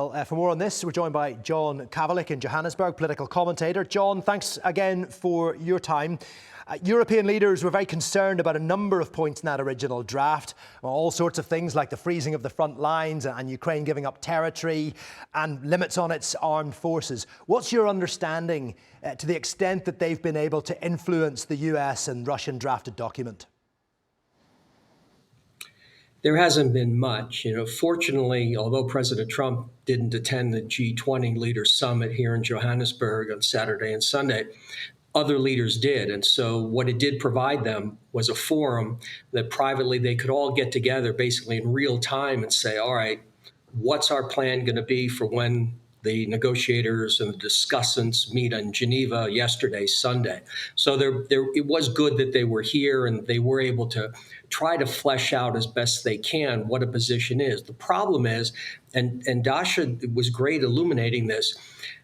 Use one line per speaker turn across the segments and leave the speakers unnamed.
Well, for more on this, we're joined by John Kavulich in Johannesburg, political commentator. John, thanks again for your time. European leaders were very concerned about a number of points in that original draft. All sorts of things like the freezing of the front lines and Ukraine giving up territory and limits on its armed forces. What's your understanding to the extent that they've been able to influence the US and Russian drafted document?
There hasn't been much. Fortunately, although President Trump didn't attend the G20 Leaders Summit here in Johannesburg on Saturday and Sunday, other leaders did. And so what it did provide them was a forum that privately they could all get together basically in real time and say, all right, what's our plan going to be for when the negotiators and the discussants meet in Geneva yesterday, Sunday. So it was good that they were here and they were able to try to flesh out as best they can what a position is. The problem is, and Dasha was great illuminating this,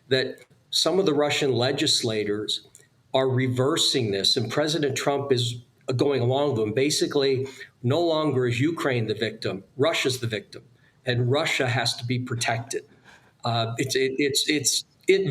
that some of the Russian legislators are reversing this, and President Trump is going along with them. Basically, no longer is Ukraine the victim, Russia's the victim, and Russia has to be protected. It's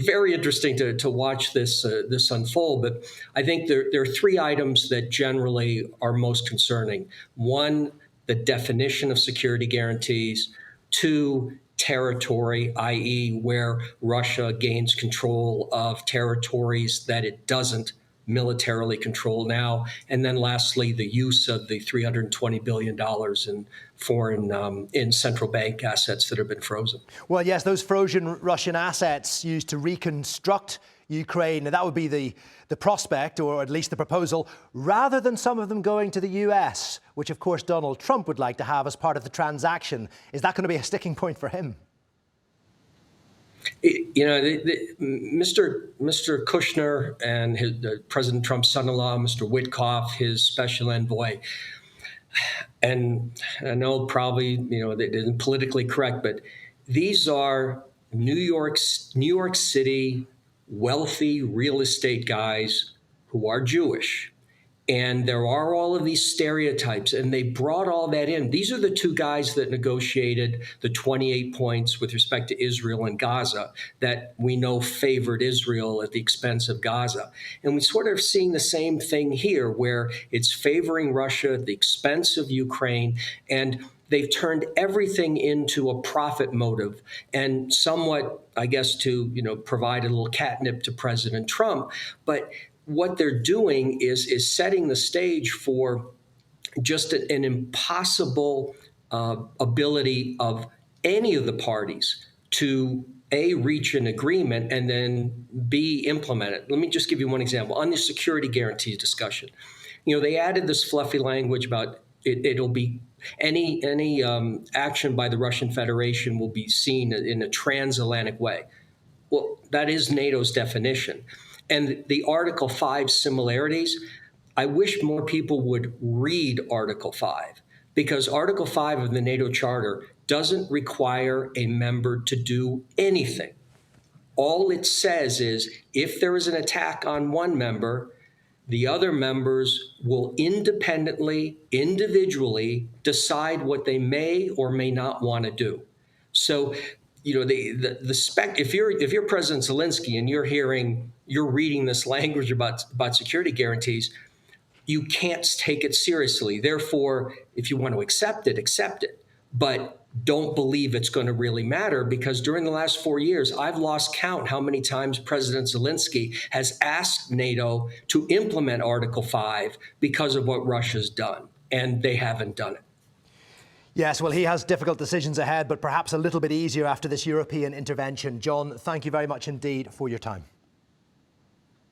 very interesting to watch this unfold, but I think there are three items that generally are most concerning. One, the definition of security guarantees. Two, territory, i.e., where Russia gains control of territories that it doesn't militarily control now. And then lastly, the use of the $320 billion in foreign in central bank assets that have been frozen.
Well, yes, those frozen Russian assets used to reconstruct Ukraine, and that would be the prospect, or at least the proposal, rather than some of them going to the US, which of course Donald Trump would like to have as part of the transaction. Is that going to be a sticking point for him?
Mr. Kushner and President Trump's son-in-law, Mr. Witkoff, his special envoy, and I know probably they isn't politically correct, but these are New York City wealthy real estate guys who are Jewish. And there are all of these stereotypes, and they brought all that in. These are the two guys that negotiated the 28 points with respect to Israel and Gaza that we know favored Israel at the expense of Gaza. And we sort of seeing the same thing here, where it's favoring Russia at the expense of Ukraine, and they've turned everything into a profit motive, and somewhat, I guess, to provide a little catnip to President Trump. But what they're doing is setting the stage for just an impossible ability of any of the parties to A, reach an agreement, and then B, implement it. Let me just give you one example. On the security guarantees discussion, they added this fluffy language about it'll be any action by the Russian Federation will be seen in a transatlantic way. Well, that is NATO's definition. And the Article 5 similarities, I wish more people would read Article 5, because Article 5 of the NATO Charter doesn't require a member to do anything. All it says is if there is an attack on one member, the other members will independently, individually decide what they may or may not want to do. So, if you're President Zelensky and you're reading this language about security guarantees, you can't take it seriously. Therefore, if you want to accept it. But don't believe it's going to really matter, because during the last 4 years, I've lost count how many times President Zelensky has asked NATO to implement Article 5 because of what Russia's done, and they haven't done it.
Yes, well, he has difficult decisions ahead, but perhaps a little bit easier after this European intervention. John, thank you very much indeed for your time.